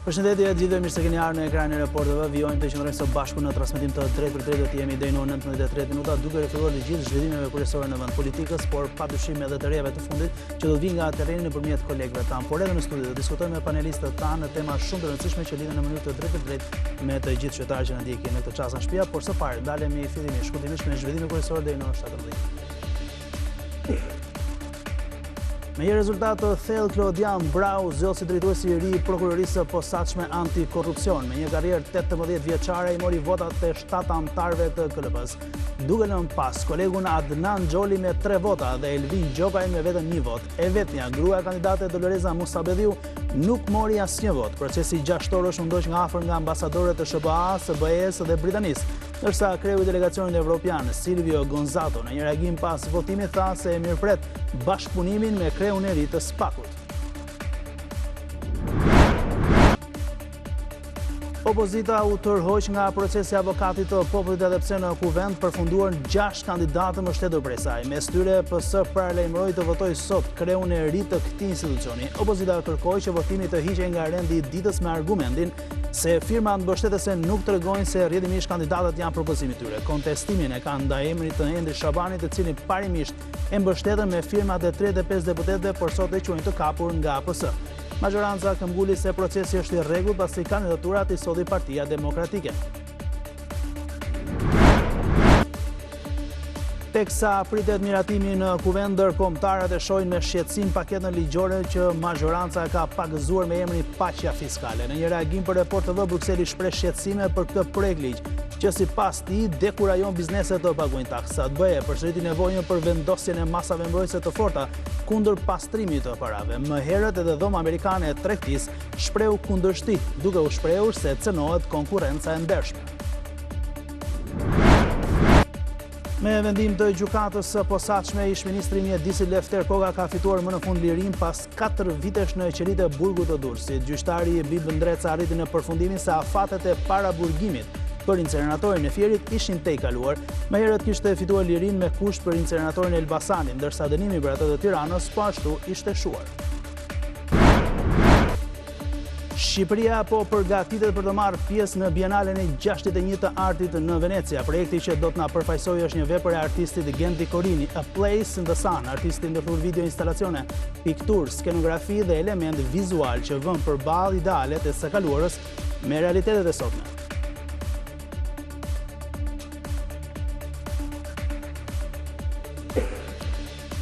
Përshëndetje të gjithëve, mirë se keni ardhur në ekranin e Report TV. Vijojmë të qëndrojmë së bashku në transmetim të drejt për drejt, do të jemi deri në 19:30 minuta duke referuar të gjithë zhvillimeve kryesore në vend politikës, por padyshim edhe të rejave të fundit që do të vinë nga terreni nëpërmjet kolegëve tan. Por edhe në studio do diskutojmë me panelistët tanë në tema shumë të rëndësishme që lidhen në mënyrë të drejtë për drejt me të gjithë qytetarët që na ndjekin në këtë çast në shtëpi, por së pari ndalemi fillimisht shkurtimisht me zhvillimet kryesore deri në orën 17. Me një rezultat të thellë, Claudian Brau zgjohet si drejtuesi i ri i prokurorisë së posaçme antikorrupsion. Me një karrierë 18 vjeçare i mori votat të 7 anëtarëve të KLP-s, duke lënë pas kolegun Adnan Xholi me 3 vota dhe Elvin Gjokaj me vetëm 1 vot. E vetmja gruaja kandidate Doloreza Musabedhiu nuk mori asnjë vot. Procesi gjashtorësh u ndoq nga afër nga ambasadorët e SBA-s, BE-s dhe Britanisë, ndërsa kreu i delegacionit evropian Silvio Gonzato në një reagim pas votimit tha se e mirëpret bashkëpunimin me kreun e ri të SPAK-ut. Opozita u tërhoq nga procesi avokatit të popullit edhe pse në kuvend përfunduan 6 kandidatë mbështetur prej saj. Mes tyre PS paralajmëroi të votojë sot kreun e ri të këtij institucioni. Opozita kërkoi që votimi të hiqej nga rendi i ditës me argumentin se firmat mbështetëse nuk tregojnë se rrjedhimisht kandidatët janë propozimi tyre. Kontestimin e ka ndaj emrit të Endri Shabanit, të cilin parimisht e mbështetën me firmat e 35 deputetëve, por sot e quajnë të kapur nga APS. Majoranca këmbguli se procesi është i rregullt pasi kandidaturat i solli Partia Demokratike. Teksa pritet miratimi në kuvend, ndërkombëtarët e shohin me shqetësim paketën ligjore që majoranca ka pagëzuar me emrin paqja fiskale. Në një reagim për Report TV, Brukseli shpreh shqetësime për këtë projekt ligj, që sipas tij dekurajon bizneset të paguajnë taksa. Të BE përsëriti nevojën për vendosjen e masave mbrojtëse të forta kundër pastrimit të parave. Më herët edhe Dhoma Amerikane e Tregtisë shprehu kundërshti, duke u shprehur se cënohet konkurrenca e ndershme. Me vendim të gjykatës së posaçme, ish-ministri i mjedisit Lefter Koka ka fituar më në fund lirinë pas 4 vitesh në qelitë e burgut të Durrësit. Gjyqtari Bib Ndreca arriti në përfundimin se afatet e paraburgimit për inceneratorin e Fierit ishin tejkaluar. Më herët kishte fituar lirinë me kusht për inceneratorin e Elbasanit, ndërsa dënimi për atë të Tiranës po ashtu ishte shuar. Shqipëria po përgatitet për të marrë pjesë në Bienalen e 61 të artit në Venecia. Projekti që do të na përfaqësojë është një vepër e artistit Gendi Korini, A Place in the Sun. Artisti ndërthur video instalacione, pikturë, skenografi dhe element vizual që vën përballë idealet e së kaluarës me realitetet e sotme.